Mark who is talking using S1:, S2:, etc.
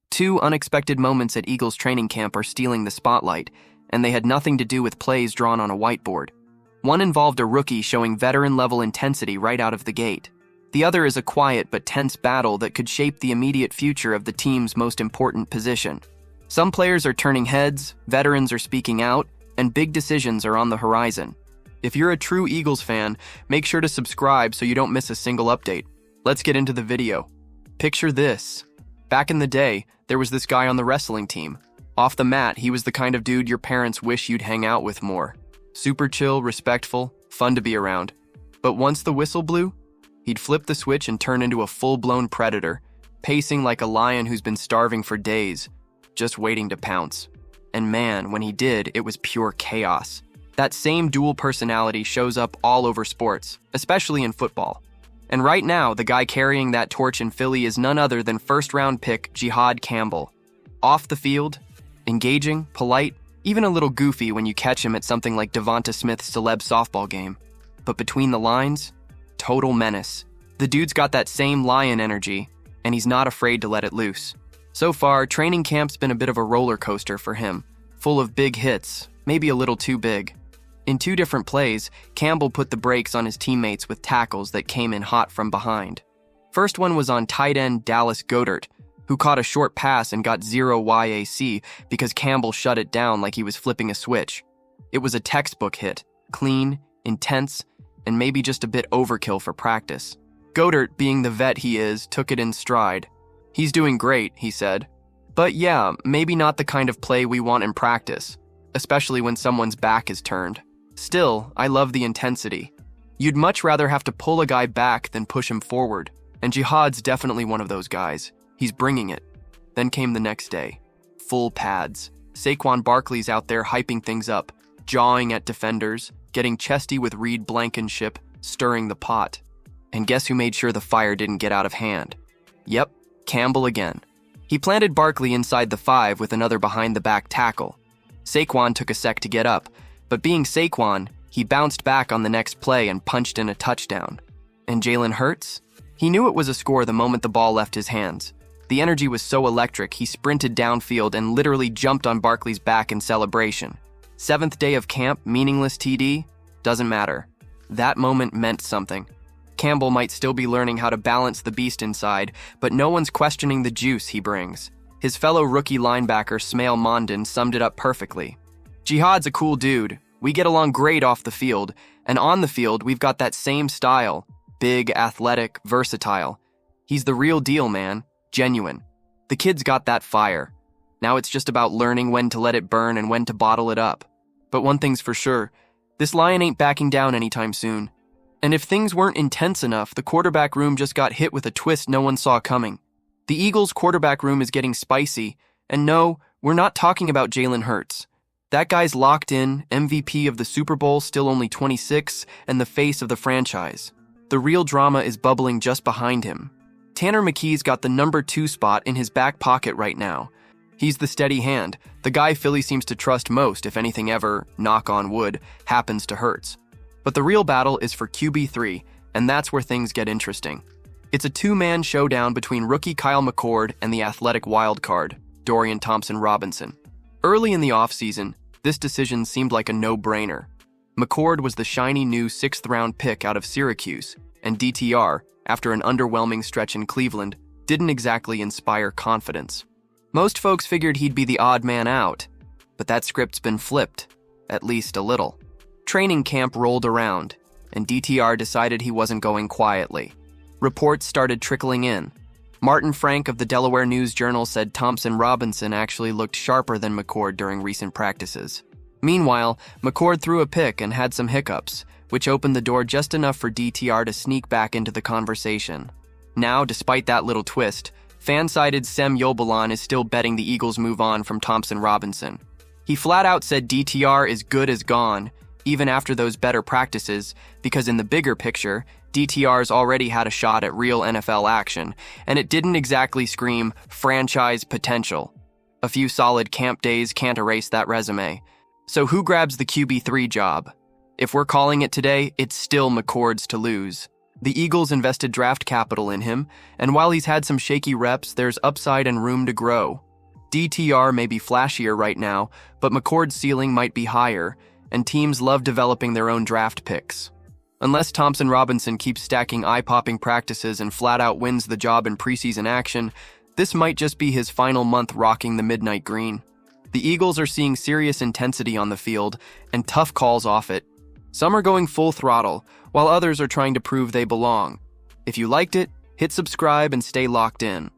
S1: Two unexpected moments at Eagles training camp are stealing the spotlight, and they had nothing to do with plays drawn on a whiteboard. One involved a rookie showing veteran-level intensity right out of the gate. The other is a quiet but tense battle that could shape the immediate future of the team's most important position. Some players are turning heads, veterans are speaking out, and big decisions are on the horizon. If you're a true Eagles fan, make sure to subscribe so you don't miss a single update. Let's get into the video. Picture this. Back in the day, there was this guy on the wrestling team. Off the mat, he was the kind of dude your parents wish you'd hang out with more. Super chill, respectful, fun to be around. But once the whistle blew, he'd flip the switch and turn into a full-blown predator, pacing like a lion who's been starving for days, just waiting to pounce. And man, when he did, it was pure chaos. That same dual personality shows up all over sports, especially in football. And right now, the guy carrying that torch in Philly is none other than first-round pick Jihaad Campbell. Off the field, engaging, polite, even a little goofy when you catch him at something like Devonta Smith's celeb softball game. But between the lines, total menace. The dude's got that same lion energy, and he's not afraid to let it loose. So far, training camp's been a bit of a roller coaster for him, full of big hits, maybe a little too big. In 2 different plays, Campbell put the brakes on his teammates with tackles that came in hot from behind. First one was on tight end Dallas Goedert, who caught a short pass and got 0 YAC because Campbell shut it down like he was flipping a switch. It was a textbook hit, clean, intense, and maybe just a bit overkill for practice. Goedert, being the vet he is, took it in stride. "He's doing great," he said. "But yeah, maybe not the kind of play we want in practice, especially when someone's back is turned. Still, I love the intensity. You'd much rather have to pull a guy back than push him forward, and Jihaad's definitely one of those guys. He's bringing it." Then came the next day. Full pads. Saquon Barkley's out there hyping things up, jawing at defenders, getting chesty with Reed Blankenship, stirring the pot. And guess who made sure the fire didn't get out of hand? Yep, Campbell again. He planted Barkley inside the 5 with another behind-the-back tackle. Saquon took a sec to get up, but being Saquon, he bounced back on the next play and punched in a touchdown. And Jalen Hurts? He knew it was a score the moment the ball left his hands. The energy was so electric, he sprinted downfield and literally jumped on Barkley's back in celebration. 7th day of camp, meaningless TD? Doesn't matter. That moment meant something. Campbell might still be learning how to balance the beast inside, but no one's questioning the juice he brings. His fellow rookie linebacker Smail Mondon summed it up perfectly. "Jihaad's a cool dude. We get along great off the field, and on the field, we've got that same style. Big, athletic, versatile. He's the real deal, man. Genuine. The kid's got that fire. Now it's just about learning when to let it burn and when to bottle it up. But one thing's for sure, this lion ain't backing down anytime soon. And if things weren't intense enough, the quarterback room just got hit with a twist no one saw coming. The Eagles' quarterback room is getting spicy, and no, we're not talking about Jalen Hurts. That guy's locked in, MVP of the Super Bowl, still only 26, and the face of the franchise. The real drama is bubbling just behind him. Tanner McKee's got the number 2 spot in his back pocket right now. He's the steady hand, the guy Philly seems to trust most if anything ever, knock on wood, happens to Hurts. But the real battle is for QB3, and that's where things get interesting. It's a 2-man showdown between rookie Kyle McCord and the athletic wildcard, Dorian Thompson-Robinson. Early in the offseason, this decision seemed like a no-brainer. McCord was the shiny new 6th-round pick out of Syracuse, and DTR, after an underwhelming stretch in Cleveland, didn't exactly inspire confidence. Most folks figured he'd be the odd man out, but that script's been flipped, at least a little. Training camp rolled around, and DTR decided he wasn't going quietly. Reports started trickling in. Martin Frank of the Delaware News-Journal said Thompson-Robinson actually looked sharper than McCord during recent practices. Meanwhile, McCord threw a pick and had some hiccups, which opened the door just enough for DTR to sneak back into the conversation. Now, despite that little twist, fan-sided Sem Yobalan is still betting the Eagles move on from Thompson-Robinson. He flat out said DTR is good as gone, even after those better practices, because in the bigger picture, DTR's already had a shot at real NFL action, and it didn't exactly scream franchise potential. A few solid camp days can't erase that resume. So who grabs the QB3 job? If we're calling it today, it's still McCord's to lose. The Eagles invested draft capital in him, and while he's had some shaky reps, there's upside and room to grow. DTR may be flashier right now, but McCord's ceiling might be higher, and teams love developing their own draft picks. Unless Thompson Robinson keeps stacking eye-popping practices and flat-out wins the job in preseason action, this might just be his final month rocking the midnight green. The Eagles are seeing serious intensity on the field and tough calls off it. Some are going full throttle, while others are trying to prove they belong. If you liked it, hit subscribe and stay locked in.